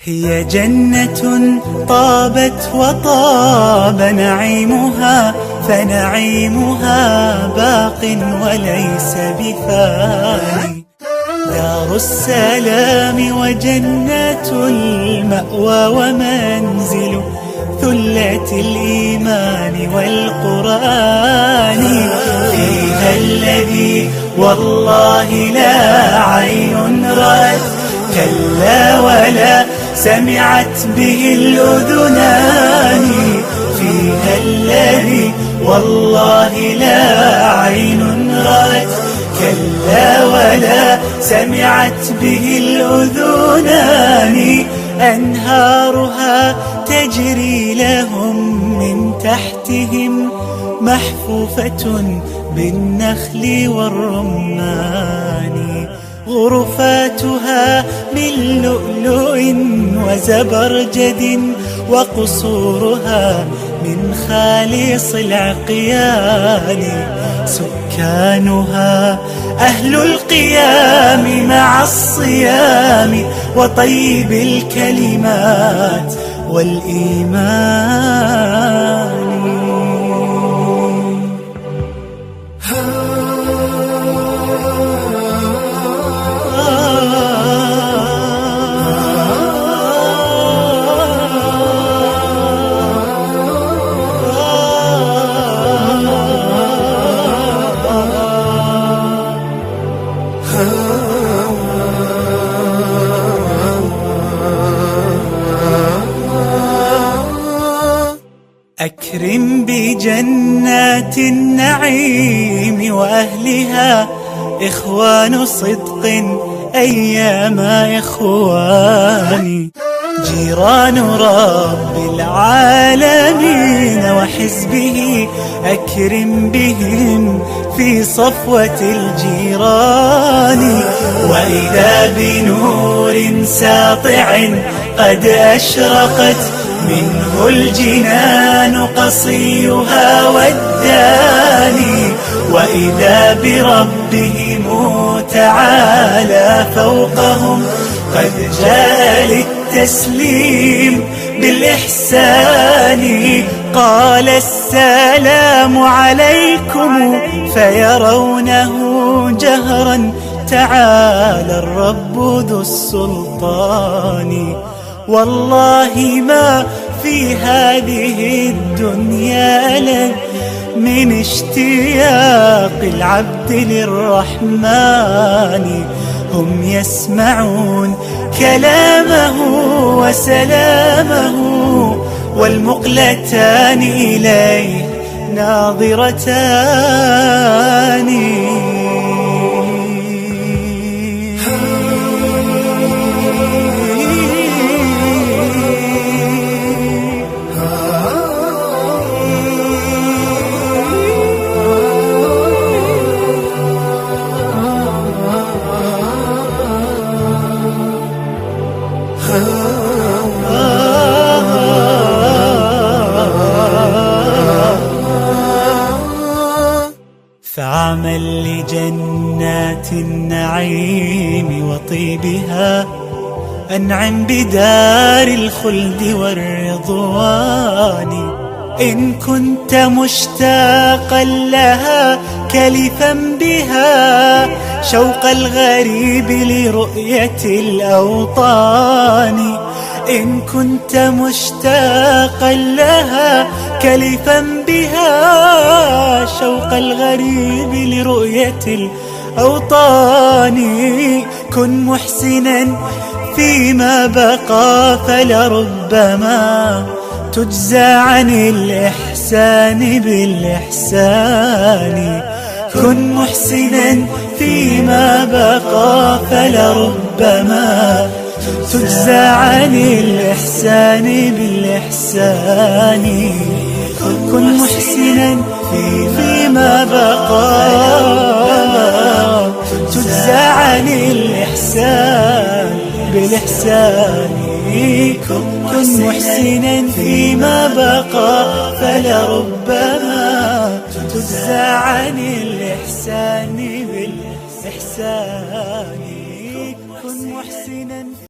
هي جنة طابت وطاب نعيمها، فنعيمها باق وليس بفاني. دار السلام وجنة المأوى ومنزل ثلة الإيمان والقرآن. فيها الذي والله لا عين رأت، كلا ولا سمعت به الأذنان. فيها الذي والله لا عين رأت، كلا ولا سمعت به الأذنان. أنهارها تجري لهم من تحتهم، محفوفة بالنخل والرمان. غرفاتها من لؤلؤ وزبرجد، وقصورها من خالص العقيان. سكانها أهل القيام مع الصيام، وطيب الكلمات والإيمان. أكرم بجنات النعيم وأهلها، إخوان صدق أيام إخواني. جيران رب العالمين وحزبه، أكرم بهم في صفوة الجيران. وإذا بنور ساطع قد أشرقت، منه الجنان قصيها والداني. وإذا بربهم تعالى فوقهم، قد جاء للتسليم بالإحسان. قال السلام عليكم فيرونه جهرا، تعالى الرب ذو السلطان. والله ما في هذه الدنيا لك من اشتياق العبد للرحمن. هم يسمعون كلامه وسلامه، والمقلتان إليه ناظرتان. فاعمل لجنات النعيم وطيبها، أنعم بدار الخلد والرضوان. إن كنت مشتاقا لها كلفا بها، شوق الغريب لرؤية الأوطان. إن كنت مشتاقا لها كلفا بها، شوق الغريب لرؤية أوطاني. كن محسنا فيما بقى فلربما تجزى عن الإحسان بالإحسان. كن محسنا فيما بقى فلربما تجزى عن الإحسان بالإحسان. كن محسنا فيما بقى تجزى عن الإحسان بالإحسان. كن محسنا فيما بقى فلربما تجزى عن الإحسان بالإحسان. كن محسنا